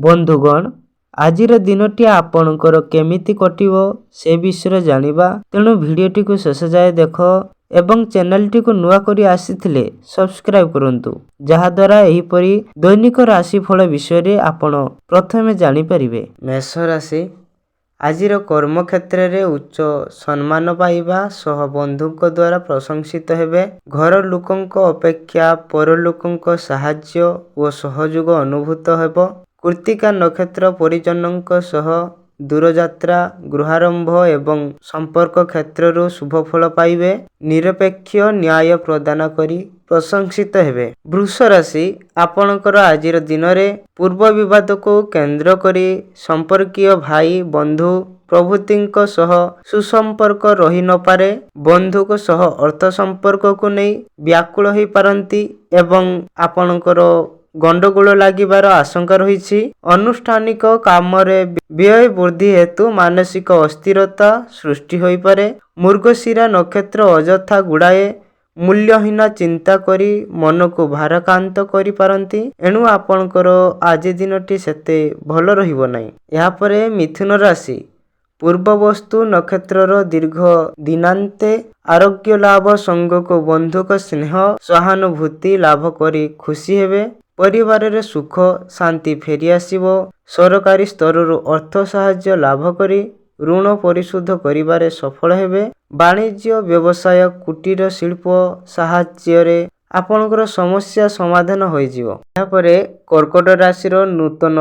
ବନ୍ଧୁଗଣ, ଆଜିର ଦିନଟି ଆପଣଙ୍କର କେମିତି କଟିବ ସେ ବିଷୟରେ ଜାଣିବା। ତେଣୁ ଭିଡ଼ିଓଟିକୁ ଶେଷ ଯାଏ ଦେଖ ଏବଂ ଚ୍ୟାନେଲଟିକୁ ନୂଆ କରି ଆସିଥିଲେ ସବସ୍କ୍ରାଇବ କରନ୍ତୁ, ଯାହାଦ୍ୱାରା ଏହିପରି ଦୈନିକ ରାଶିଫଳ ବିଷୟରେ ଆପଣ ପ୍ରଥମେ ଜାଣିପାରିବେ। ମେଷ ରାଶି, ଆଜିର କର୍ମକ୍ଷେତ୍ରରେ ଉଚ୍ଚ ସମ୍ମାନ ପାଇବା ସହ ବନ୍ଧୁଙ୍କ ଦ୍ୱାରା ପ୍ରଶଂସିତ ହେବେ। ଘର ଲୋକଙ୍କ ଅପେକ୍ଷା ପରଲୋକଙ୍କ ସାହାଯ୍ୟ ଓ ସହଯୋଗ ଅନୁଭୂତ ହେବ। କୃତ୍ତିକା ନକ୍ଷତ୍ର ପରିଜନଙ୍କ ସହ ଦୂରଯାତ୍ରା, ଗୃହାରମ୍ଭ ଏବଂ ସମ୍ପର୍କ କ୍ଷେତ୍ରରୁ ଶୁଭଫଳ ପାଇବେ। ନିରପେକ୍ଷ ନ୍ୟାୟ ପ୍ରଦାନ କରି ପ୍ରଶଂସିତ ହେବେ। ବୃଷ ରାଶି, ଆପଣଙ୍କର ଆଜିର ଦିନରେ ପୂର୍ବ ବିବାଦକୁ କେନ୍ଦ୍ର କରି ସମ୍ପର୍କୀୟ ଭାଇ, ବନ୍ଧୁ ପ୍ରଭୃତିଙ୍କ ସହ ସୁସମ୍ପର୍କ ରହି ନପାରେ। ବନ୍ଧୁଙ୍କ ସହ ଅର୍ଥ ସମ୍ପର୍କକୁ ନେଇ ବ୍ୟାକୁଳ ହୋଇପାରନ୍ତି ଏବଂ ଆପଣଙ୍କର ଗଣ୍ଡଗୋଳ ଲାଗିବାର ଆଶଙ୍କା ରହିଛି। ଅନୁଷ୍ଠାନିକ କାମରେ ବ୍ୟୟ ବୃଦ୍ଧି ହେତୁ ମାନସିକ ଅସ୍ଥିରତା ସୃଷ୍ଟି ହୋଇପାରେ। ମୃଗଶିରା ନକ୍ଷତ୍ର, ଅଯଥା ଗୁଡ଼ାଏ ମୂଲ୍ୟହୀନ ଚିନ୍ତା କରି ମନକୁ ଭାରାକ୍ରାନ୍ତ କରିପାରନ୍ତି। ଏଣୁ ଆପଣଙ୍କର ଆଜି ଦିନଟି ସେତେ ଭଲ ରହିବ ନାହିଁ। ଏହାପରେ ମିଥୁନ ରାଶି, ପୂର୍ବବସ୍ତୁ ନକ୍ଷତ୍ରର ଦୀର୍ଘ ଦିନାନ୍ତେ ଆରୋଗ୍ୟ ଲାଭ ସାଙ୍ଗକୁ ବନ୍ଧୁଙ୍କ ସ୍ନେହ ସହାନୁଭୂତି ଲାଭ କରି ଖୁସି ହେବେ। ପରିବାରରେ ସୁଖ ଶାନ୍ତି ଫେରିଆସିବ। ସରକାରୀ ସ୍ତରରୁ ଅର୍ଥ ସାହାଯ୍ୟ ଲାଭ କରି ଋଣ ପରିଶୋଧ କରିବାରେ ସଫଳ ହେବେ। ବାଣିଜ୍ୟ, ବ୍ୟବସାୟ, କୁଟୀର ଶିଳ୍ପ ସାହାଯ୍ୟରେ ଆପଣଙ୍କର ସମସ୍ୟା ସମାଧାନ ହୋଇଯିବ। ଏହାପରେ କର୍କଟ ରାଶିର ନୂତନ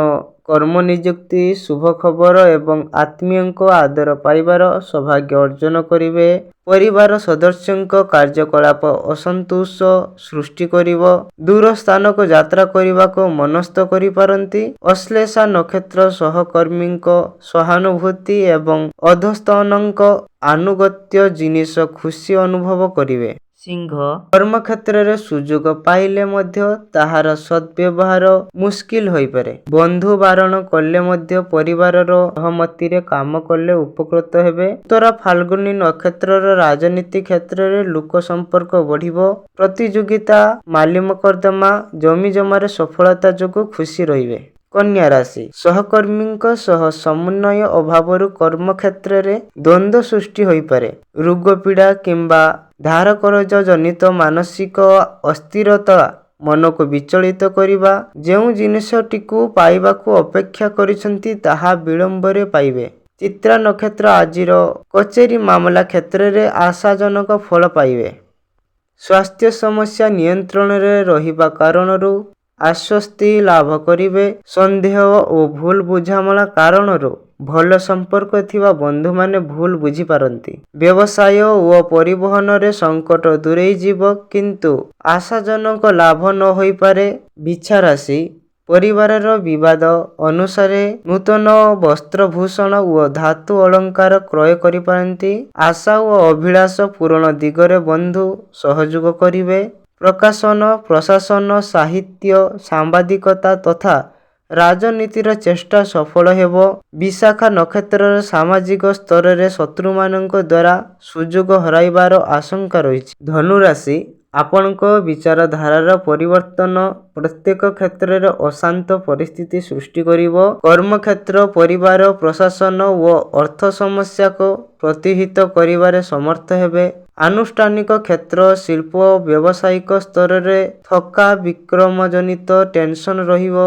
କର୍ମ ନିଯୁକ୍ତି, ଶୁଭ ଖବର ଏବଂ ଆତ୍ମୀୟଙ୍କ ଆଦର ପାଇବାର ସୌଭାଗ୍ୟ ଅର୍ଜନ କରିବେ। ପରିବାର ସଦସ୍ୟଙ୍କ କାର୍ଯ୍ୟକଳାପ ଅସନ୍ତୋଷ ସୃଷ୍ଟି କରିବ। ଦୂର ସ୍ଥାନକୁ ଯାତ୍ରା କରିବାକୁ ମନସ୍ଥ କରିପାରନ୍ତି। ଅଶ୍ଳେଷା ନକ୍ଷତ୍ର, ସହକର୍ମୀଙ୍କ ସହାନୁଭୂତି ଏବଂ ଅଧସ୍ତନଙ୍କ ଆନୁଗତ୍ୟ ଜିନିଷ ଖୁସି ଅନୁଭବ କରିବେ। ସିଂହ, କର୍ମକ୍ଷେତ୍ରରେ ସୁଯୋଗ ପାଇଲେ ମଧ୍ୟ ତାହାର ସଦ୍ବ୍ୟବହାର ମୁସ୍କିଲ ହୋଇପାରେ। ବନ୍ଧୁ ବାରଣ କଲେ ମଧ୍ୟ ପରିବାରର ସହମତିରେ କାମ କଲେ ଉପକୃତ ହେବେ। ଉତ୍ତର ଫାଲ୍ଗୁନୀ ନକ୍ଷତ୍ରର ରାଜନୀତି କ୍ଷେତ୍ରରେ ଲୋକ ସମ୍ପର୍କ ବଢ଼ିବ। ପ୍ରତିଯୋଗିତା, ମାଲି ମକଦ୍ଦମା, ଜମିଜମାରେ ସଫଳତା ଯୋଗୁଁ ଖୁସି ରହିବେ। କନ୍ୟା ରାଶି, ସହକର୍ମୀଙ୍କ ସହ ସମନ୍ୱୟ ଅଭାବରୁ କର୍ମକ୍ଷେତ୍ରରେ ଦ୍ୱନ୍ଦ୍ୱ ସୃଷ୍ଟି ହୋଇପାରେ। ରୋଗ ପୀଡ଼ା କିମ୍ବା ଧାର କରଜ ଜନିତ ମାନସିକ ଅସ୍ଥିରତା ମନକୁ ବିଚଳିତ କରିବା। ଯେଉଁ ଜିନିଷଟିକୁ ପାଇବାକୁ ଅପେକ୍ଷା କରିଛନ୍ତି ତାହା ବିଳମ୍ବରେ ପାଇବେ। ଚିତ୍ରା ନକ୍ଷତ୍ର, ଆଜିର କଚେରୀ ମାମଲା କ୍ଷେତ୍ରରେ ଆଶାଜନକ ଫଳ ପାଇବେ। ସ୍ୱାସ୍ଥ୍ୟ ସମସ୍ୟା ନିୟନ୍ତ୍ରଣରେ ରହିବା କାରଣରୁ ଆଶ୍ୱସ୍ତି ଲାଭ କରିବେ। ସନ୍ଦେହ ଓ ଭୁଲ ବୁଝାମଣା କାରଣରୁ ଭଲ ସମ୍ପର୍କ ଥିବା ବନ୍ଧୁମାନେ ଭୁଲ ବୁଝିପାରନ୍ତି। ବ୍ୟବସାୟ ଓ ପରିବହନରେ ସଙ୍କଟ ଦୂରେଇଯିବ କିନ୍ତୁ ଆଶାଜନକ ଲାଭ ନ ହୋଇପାରେ। ବିଛା ରାଶି, ପରିବାରର ବିବାଦ ଅନୁସାରେ ନୂତନ ବସ୍ତ୍ରଭୂଷଣ ଓ ଧାତୁ ଅଳଙ୍କାର କ୍ରୟ କରିପାରନ୍ତି। ଆଶା ଓ ଅଭିଳାଷ ପୂରଣ ଦିଗରେ ବନ୍ଧୁ ସହଯୋଗ କରିବେ। ପ୍ରକାଶନ, ପ୍ରଶାସନ, ସାହିତ୍ୟ, ସାମ୍ବାଦିକତା ତଥା ରାଜନୀତିର ଚେଷ୍ଟା ସଫଳ ହେବ। ବିଶାଖା ନକ୍ଷତ୍ରର ସାମାଜିକ ସ୍ତରରେ ଶତ୍ରୁମାନଙ୍କ ଦ୍ୱାରା ସୁଯୋଗ ହରାଇବାର ଆଶଙ୍କା ରହିଛି। ଧନୁ ରାଶି, ଆପଣଙ୍କ ବିଚାରଧାରାର ପରିବର୍ତ୍ତନ ପ୍ରତ୍ୟେକ କ୍ଷେତ୍ରରେ ଅଶାନ୍ତ ପରିସ୍ଥିତି ସୃଷ୍ଟି କରିବ। କର୍ମକ୍ଷେତ୍ର, ପରିବାର, ପ୍ରଶାସନ ଓ ଅର୍ଥ ସମସ୍ୟାକୁ ପ୍ରତିହତ କରିବାରେ ସମର୍ଥ ହେବେ। ଆନୁଷ୍ଠାନିକ କ୍ଷେତ୍ର, ଶିଳ୍ପ, ବ୍ୟବସାୟିକ ସ୍ତରରେ ଥକା ବିକ୍ରମଜନିତ ଟେନସନ୍ ରହିବ।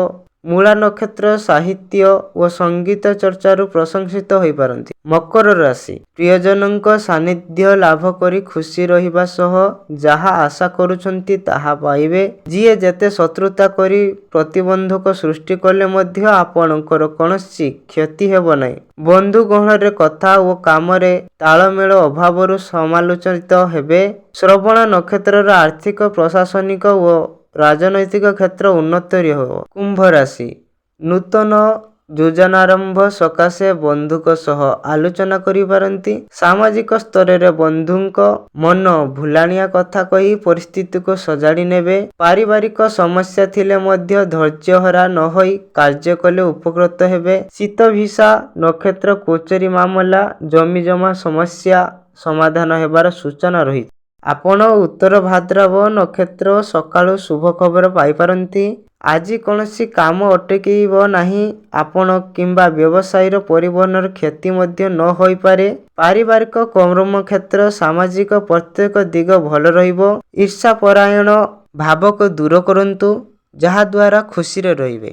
ମୂଳା ନକ୍ଷତ୍ର, ସାହିତ୍ୟ ଓ ସଙ୍ଗୀତ ଚର୍ଚ୍ଚାରୁ ପ୍ରଶଂସିତ ହୋଇପାରନ୍ତି। ମକର ରାଶି, ପ୍ରିୟଜନଙ୍କ ସାନ୍ନିଧ୍ୟ ଲାଭ କରି ଖୁସି ରହିବା ସହ ଯାହା ଆଶା କରୁଛନ୍ତି ତାହା ପାଇବେ। ଯିଏ ଯେତେ ଶତ୍ରୁତା କରି ପ୍ରତିବନ୍ଧକ ସୃଷ୍ଟି କଲେ ମଧ୍ୟ ଆପଣଙ୍କର କୌଣସି କ୍ଷତି ହେବ ନାହିଁ। ବନ୍ଧୁ ଗହଣରେ କଥା ଓ କାମରେ ତାଳମେଳ ଅଭାବରୁ ସମାଲୋଚିତ ହେବେ। ଶ୍ରବଣ ନକ୍ଷତ୍ରର ଆର୍ଥିକ, ପ୍ରଶାସନିକ ଓ ରାଜନୈତିକ କ୍ଷେତ୍ର ଉନ୍ନତ ହେବ। କୁମ୍ଭ ରାଶି, ନୂତନ ଯୋଜନାରମ୍ଭ ସକାଶେ ବନ୍ଧୁଙ୍କ ସହ ଆଲୋଚନା କରିପାରନ୍ତି। ସାମାଜିକ ସ୍ତରରେ ବନ୍ଧୁଙ୍କ ମନ ଭୁଲାଣିଆ କଥା କହି ପରିସ୍ଥିତିକୁ ସଜାଡ଼ି ନେବେ। ପାରିବାରିକ ସମସ୍ୟା ଥିଲେ ମଧ୍ୟ ଧୈର୍ଯ୍ୟହରା ନ ହୋଇ କାର୍ଯ୍ୟ କଲେ ଉପକୃତ ହେବେ। ଶୀତଭିସା ନକ୍ଷତ୍ର, କଚେରୀ ମାମଲା, ଜମିଜମା ସମସ୍ୟା ସମାଧାନ ହେବାର ସୂଚନା ରହିଛି। ଆପଣ ଉତ୍ତର ଭାଦ୍ରବ ନକ୍ଷତ୍ର, ସକାଳୁ ଶୁଭ ଖବର ପାଇପାରନ୍ତି। ଆଜି କୌଣସି କାମ ଅଟକିବ ନାହିଁ। ଆପଣ କିମ୍ବା ବ୍ୟବସାୟୀର ପରିବହନର କ୍ଷତି ମଧ୍ୟ ନ ହୋଇପାରେ। ପାରିବାରିକ କର୍ମକ୍ଷେତ୍ର ସାମାଜିକ ପ୍ରତ୍ୟେକ ଦିଗ ଭଲ ରହିବ। ଈର୍ଷାପରାୟଣ ଭାବକୁ ଦୂର କରନ୍ତୁ, ଯାହାଦ୍ୱାରା ଖୁସିରେ ରହିବେ।